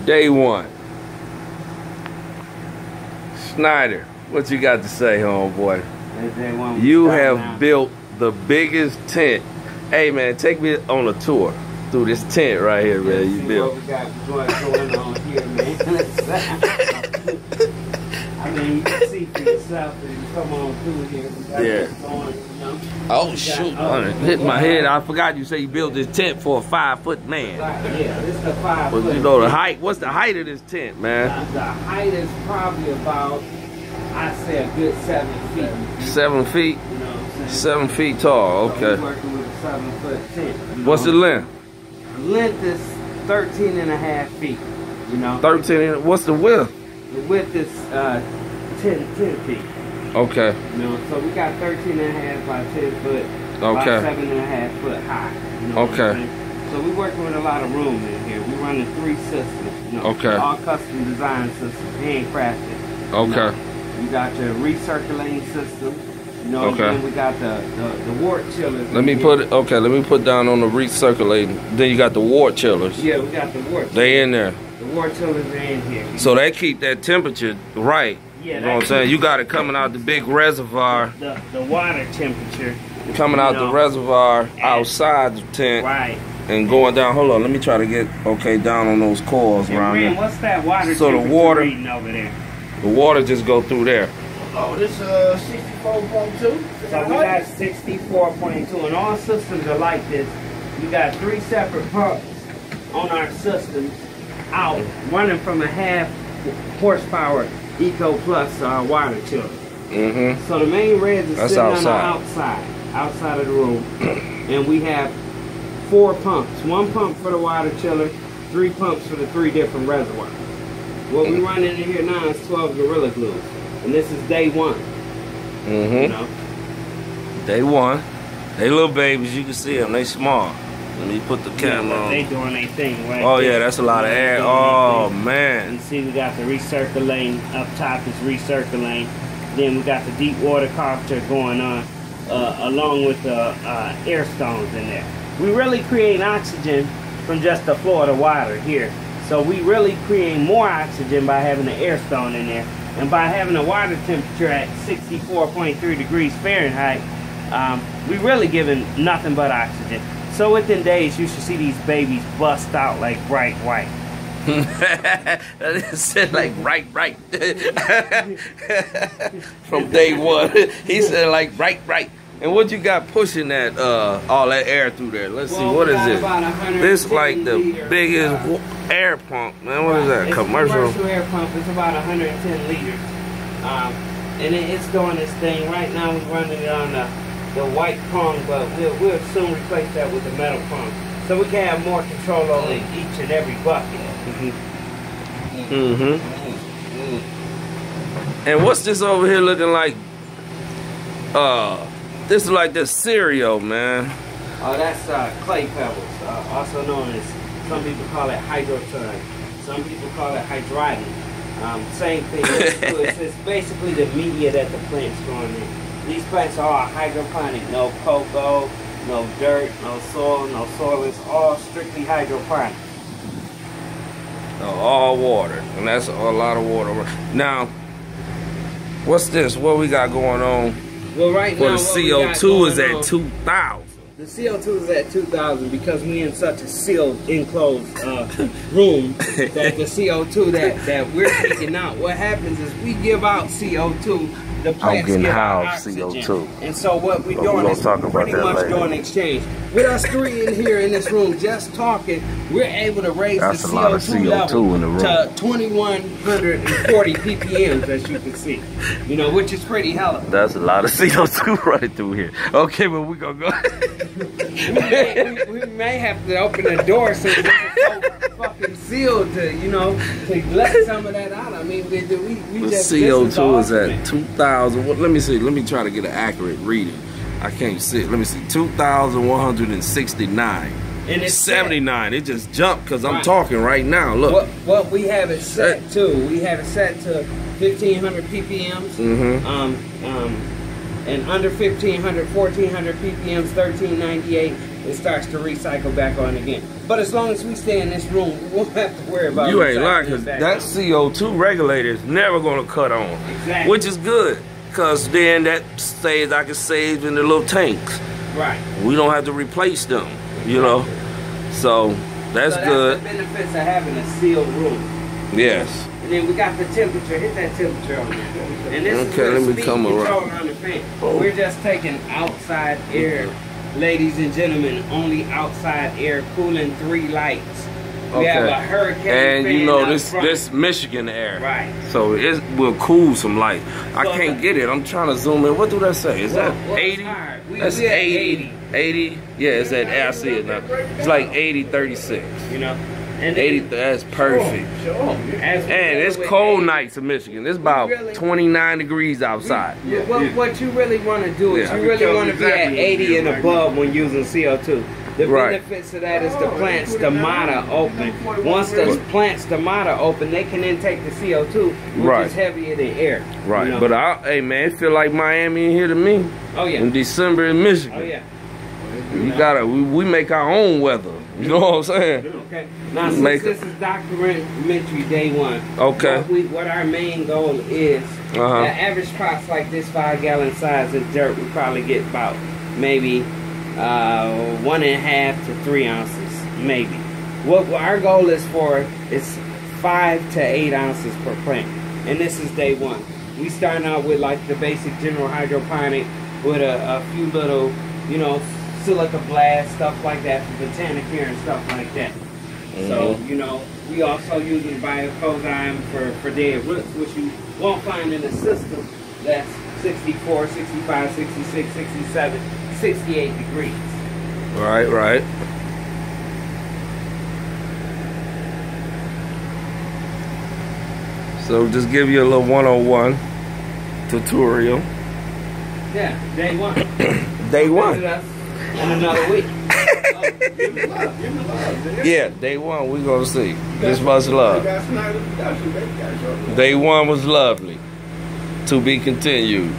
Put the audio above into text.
Day one. Schneider, what you got to say, homeboy? You have built the biggest tent. Hey man, take me on a tour through this tent right here, man. You built. What we got going on here, man. I mean, you can see for yourself if you come on through here. We got this going, you know. Oh shoot! Hit my head. I forgot you say you built this tent for a 5-foot man. Yeah, this is a 5 foot. Well, you know the height. What's the height of this tent, man? The height is probably about, I'd say, a good 7 feet. 7 feet. You know what I'm saying? 7 feet tall. So Okay. we're working with a 7-foot tent. What's the length? The length is 13.5 feet. You know. 13. What's the width? The width is 10 feet. Okay. You know, so we got 13.5 by 10 foot. Okay. About 7.5 foot high. You know Okay. So we're working with a lot of room in here. We're running 3 systems. You know, Okay. All custom design systems, handcrafted. Okay. You got your recirculating system. You know, Okay. and then we got the wart chillers. Let me put it. Okay. Let me put down on the recirculating. Then you got the wart chillers. Yeah, we got the wart. They in there. The wart chillers are in here. So they keep that temperature right. Yeah, You know what I'm saying? You got it coming out the big reservoir. The water temperature. Coming out the reservoir outside the tent. Right. And going down. Hold on. Let me try to get down on those coils around Ren, there. what's that water So the temperature water- reading over there? The water just go through there. Oh, this 64.2. So we got 64.2, and all systems are like this. We got 3 separate pumps on our system out, running from a 1/2 horsepower Eco Plus water chiller. Mm-hmm. So the main reds are That's sitting outside. outside of the room, and we have 4 pumps. 1 pump for the water chiller, 3 pumps for the 3 different reservoirs. What we run in here now is 12 Gorilla Glue, and this is day 1. Mm-hmm. You know? Day one. They little babies. You can see them. They small. Let me put the camera on. They doing their thing right Oh there. yeah, that's a lot of air. Oh man. You see we got the recirculating, up top is recirculating. Then we got the deep water carpenter going on, along with the air stones in there. We really create oxygen from just the flow of the water here. So we really create more oxygen by having the air stone in there. And by having a water temperature at 64.3 degrees Fahrenheit, we really giving nothing but oxygen. So within days, you should see these babies bust out like bright white. That said like right. From day one, he said like right. And what you got pushing that all that air through there? Let's see, what is it? This like the biggest air pump, man. What is that? It's Commercial? A commercial air pump. It's about 110 liters, and it's doing its thing right now. We're running it on the white prong, but we'll soon replace that with the metal prong, so we can have more control over each and every bucket. Mm-hmm. And what's this over here looking like? This is like the cereal, man. Oh, that's clay pebbles, also known as, some people call it hydroturf, some people call it hydrogen. Same thing. It's basically the media that the plant's growing in. These plants are all hydroponic, no cocoa, no dirt, no soil, it's all strictly hydroponic. All water, and that's a lot of water. Now, what's this? What we got going on? Well, right now, the CO2 is at 2,000. The CO2 is at 2,000 because we in such a sealed, enclosed room that the CO2 that we're taking out. What happens is we give out CO2. The plants give out oxygen. CO2. And so what we're doing is pretty much doing exchange. With us 3 in here in this room just talking, we're able to raise the CO2 level to 2,140 ppm, as you can see. You know, which is pretty hella. That's a lot of CO2 right through here. Okay, well, we gonna go. we may have to open the door so it's so fucking sealed to, you know, to let some of that out. I mean, we just CO2 is at 2,000. Well, let me see. Let me try to get an accurate reading. I can't see it. Let me see. 2,169. And it's 79. It just jumped because I'm talking right now. Look. What we have it set to. We have it set to 1,500 ppms. And under 1,500, 1,400 ppms, 1398. it starts to recycle back on again. But as long as we stay in this room, we won't have to worry about You ain't lying, recycling because back that on. CO2 regulator is never going to cut on. Exactly. Which is good, because then that stays, I can save in the little tanks. Right. We don't have to replace them, you know. So that's good. The benefits of having a sealed room. Yes. And then we got the temperature. Hit that temperature on there. And this Okay, is let me speed come control around. on the fan. Oh. We're just taking outside air, ladies and gentlemen. Only outside air, cooling 3 lights. We have a hurricane and fan you know up this front. this Michigan air, Right. so it will cool some light. I So can't get it. I'm trying to zoom in. What do that say? Is that Well, it's 80? hard. That's We at 80. 80. Yeah, it's at I see it now. It's like 80 36. You know, and 80. That's perfect. Sure. as we And go it's with cold 80, nights in Michigan. It's about really- 29 degrees outside. What you really want to do is Yeah. you really want to be at Exactly. 80 and above when using CO2. The Right. benefits of that is the plant stomata open. Once the plant stomata open, they can then take the CO2, which Right. is heavier than air. Right. You know? But hey man, it feel like Miami in here to me. Oh yeah. In December in Michigan. Oh yeah. You gotta, we make our own weather. You know what I'm saying? Okay. Now, since Make this is documentary day 1, Okay. what our main goal is, the average pots like this 5-gallon size of dirt, we probably get about maybe 1.5 to 3 ounces, maybe. What our goal is for is 5 to 8 ounces per plant, and this is day 1. We starting out with like the basic general hydroponic with a few little, you know, silica blast, stuff like that, for Botanicare and stuff like that. So, you know, we also using biocozyme for dead roots, which you won't find in a system that's 64, 65, 66, 67, 68 degrees. Right, right. So just give you a little 101 tutorial. Yeah, day 1. Day Visit 1. us in another week. Give me love. Yeah, day 1 we gonna see. This much love. Got Snyder Production, baby. Got your- Day 1 was lovely. To be continued.